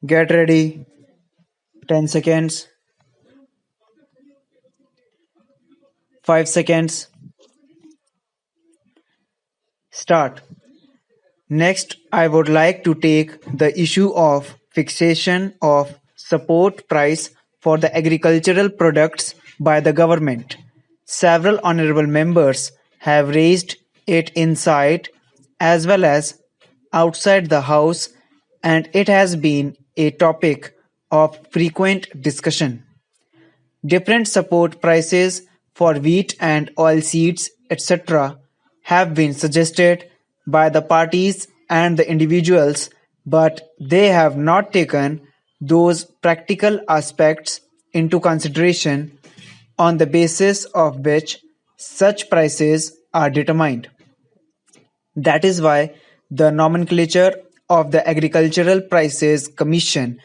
Get ready. 10 seconds. 5 seconds. Start. Next, I would like to take the issue of fixation of support price for the agricultural products by the government. Several honorable members have raised it inside as well as outside the House, and it has been a topic of frequent discussion. Different support prices for wheat and oilseeds, etc., have been suggested by the parties and the individuals, but they have not taken those practical aspects into consideration on the basis of which such prices are determined. That is why the nomenclature of the Agricultural Prices Commission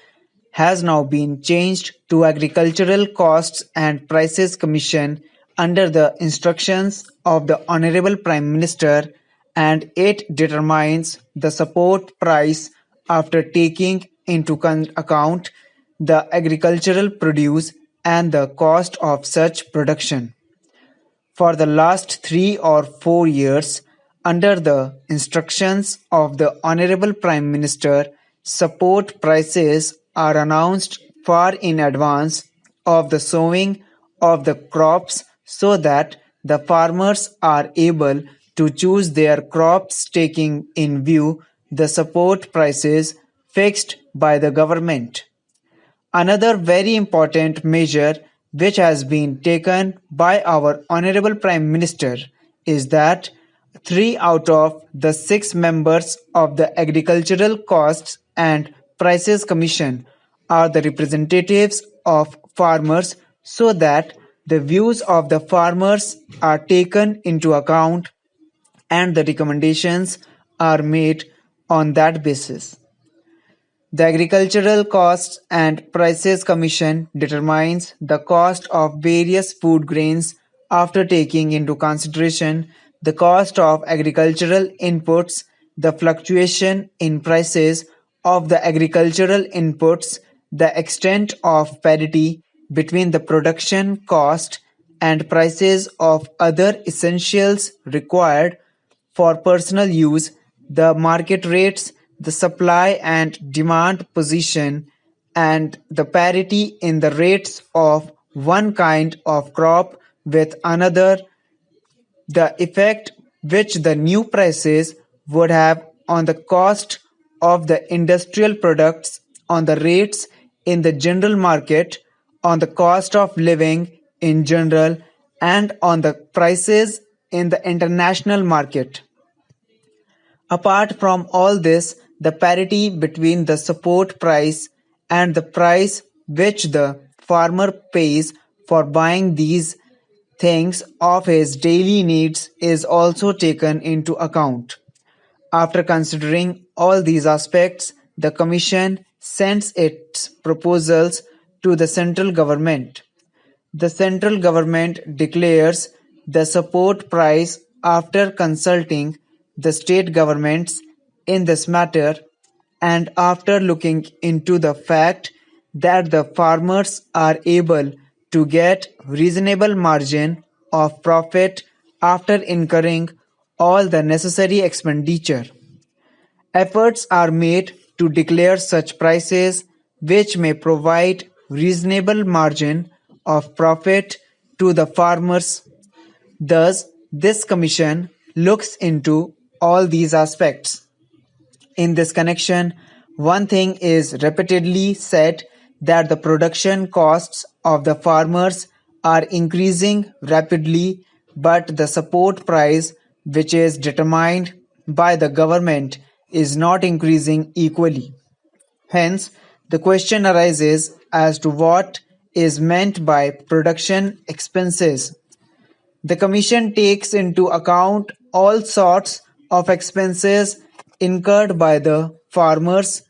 has now been changed to Agricultural Costs and Prices Commission under the instructions of the Honorable Prime Minister, and it determines the support price after taking into account the agricultural produce and the cost of such production. For the last 3 or 4 years, under the instructions of the Honorable Prime Minister, support prices are announced far in advance of the sowing of the crops so that the farmers are able to choose their crops taking in view the support prices fixed by the government. Another very important measure which has been taken by our Honorable Prime Minister is that 3 out of the 6 members of the Agricultural Costs and Prices Commission are the representatives of farmers so that the views of the farmers are taken into account and the recommendations are made on that basis. The Agricultural Costs and Prices Commission determines the cost of various food grains after taking into consideration the cost of agricultural inputs, the fluctuation in prices of the agricultural inputs, the extent of parity between the production cost and prices of other essentials required for personal use, the market rates, the supply and demand position, and the parity in the rates of one kind of crop with another, the effect which the new prices would have on the cost of the industrial products, on the rates in the general market, on the cost of living in general, and on the prices in the international market. Apart from all this, the parity between the support price and the price which the farmer pays for buying these things of his daily needs is also taken into account. After considering all these aspects, the Commission sends its proposals to the central government. The central government declares the support price after consulting the state governments in this matter and after looking into the fact that the farmers are able to get reasonable margin of profit after incurring all the necessary expenditure. Efforts are made to declare such prices which may provide reasonable margin of profit to the farmers. Thus, this commission looks into all these aspects. In this connection, one thing is repeatedly said that the production costs of the farmers are increasing rapidly, but the support price, which is determined by the government, is not increasing equally. Hence, the question arises as to what is meant by production expenses. The Commission takes into account all sorts of expenses incurred by the farmers,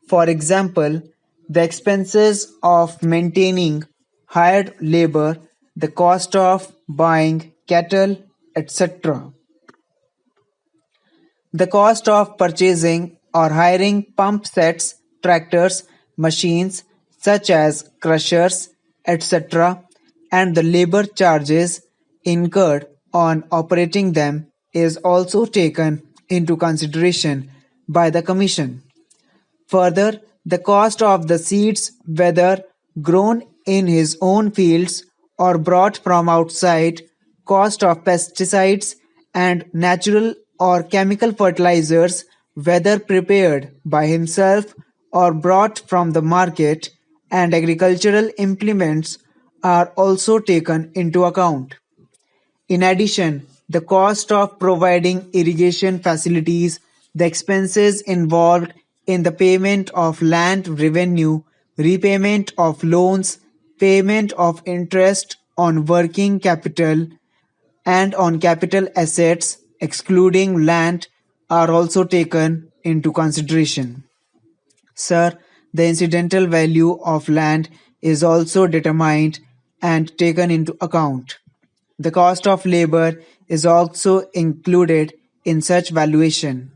for example, the expenses of maintaining hired labor, the cost of buying cattle, etc. The cost of purchasing or hiring pump sets, tractors, machines such as crushers, etc., and the labor charges incurred on operating them is also taken into consideration by the Commission. Further, the cost of the seeds, whether grown in his own fields or brought from outside, cost of pesticides and natural or chemical fertilizers, whether prepared by himself or brought from the market, and agricultural implements are also taken into account. In addition, the cost of providing irrigation facilities, the expenses involved in the payment of land revenue, repayment of loans, payment of interest on working capital and on capital assets excluding land are also taken into consideration. Sir, the incidental value of land is also determined and taken into account. The cost of labor is also included in such valuation.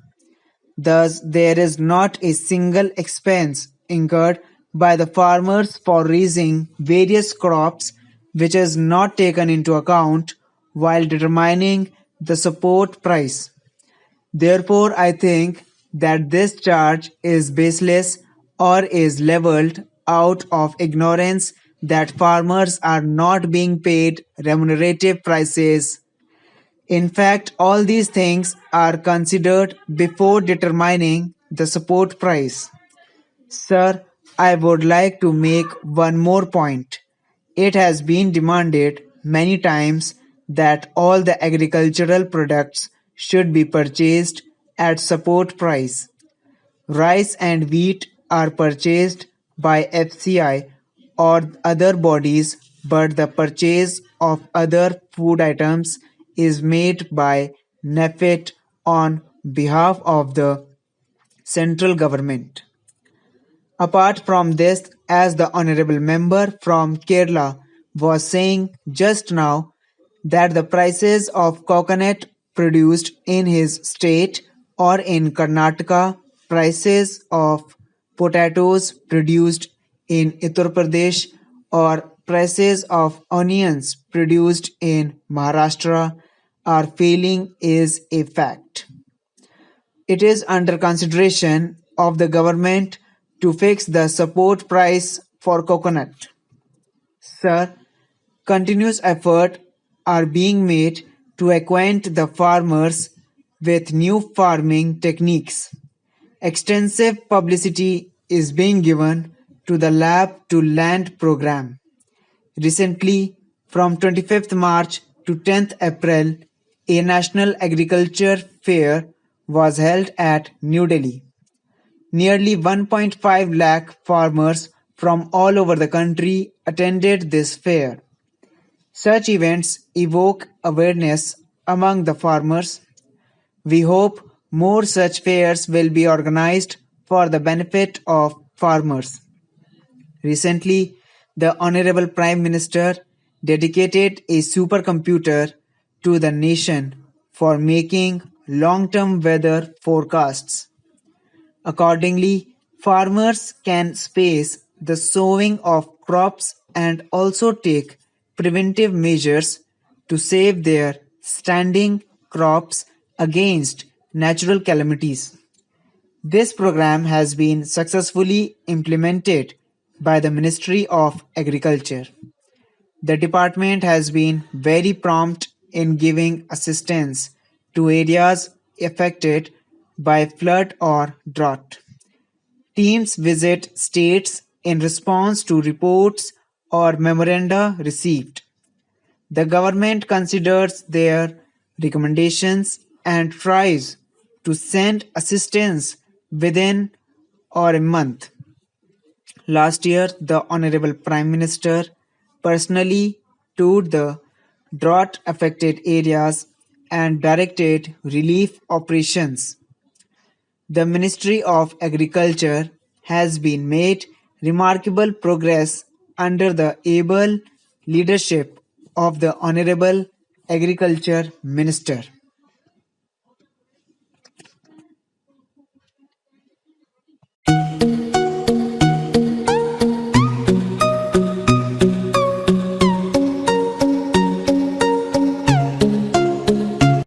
Thus, there is not a single expense incurred by the farmers for raising various crops which is not taken into account while determining the support price. Therefore, I think that this charge is baseless or is leveled out of ignorance that farmers are not being paid remunerative prices. In fact, all these things are considered before determining the support price. Sir, I would like to make one more point. It has been demanded many times that all the agricultural products should be purchased at support price. Rice and wheat are purchased by FCI or other bodies, but the purchase of other food items is made by NAFED on behalf of the central government. Apart from this, as the honorable member from Kerala was saying just now, that the prices of coconut produced in his state or in Karnataka, prices of potatoes produced in Uttar Pradesh, or prices of onions produced in Maharashtra are failing is a fact. It is under consideration of the government to fix the support price for coconut. Sir, continuous efforts are being made to acquaint the farmers with new farming techniques. Extensive publicity is being given to the Lab to Land program. Recently, from 25th March to 10th April, a national agriculture fair was held at New Delhi. Nearly 1.5 lakh farmers from all over the country attended this fair. Such events evoke awareness among the farmers. We hope more such fairs will be organized for the benefit of farmers. Recently, the Honorable Prime Minister dedicated a supercomputer to the nation for making long-term weather forecasts. Accordingly, farmers can space the sowing of crops and also take preventive measures to save their standing crops against natural calamities. This program has been successfully implemented by the Ministry of Agriculture. The department has been very prompt in giving assistance to areas affected by flood or drought. Teams visit states in response to reports or memoranda received. The government considers their recommendations and tries to send assistance within or a month. Last year, the Honorable Prime Minister personally toured the drought affected areas and directed relief operations. The Ministry of Agriculture has been made remarkable progress under the able leadership of the Honorable Agriculture Minister.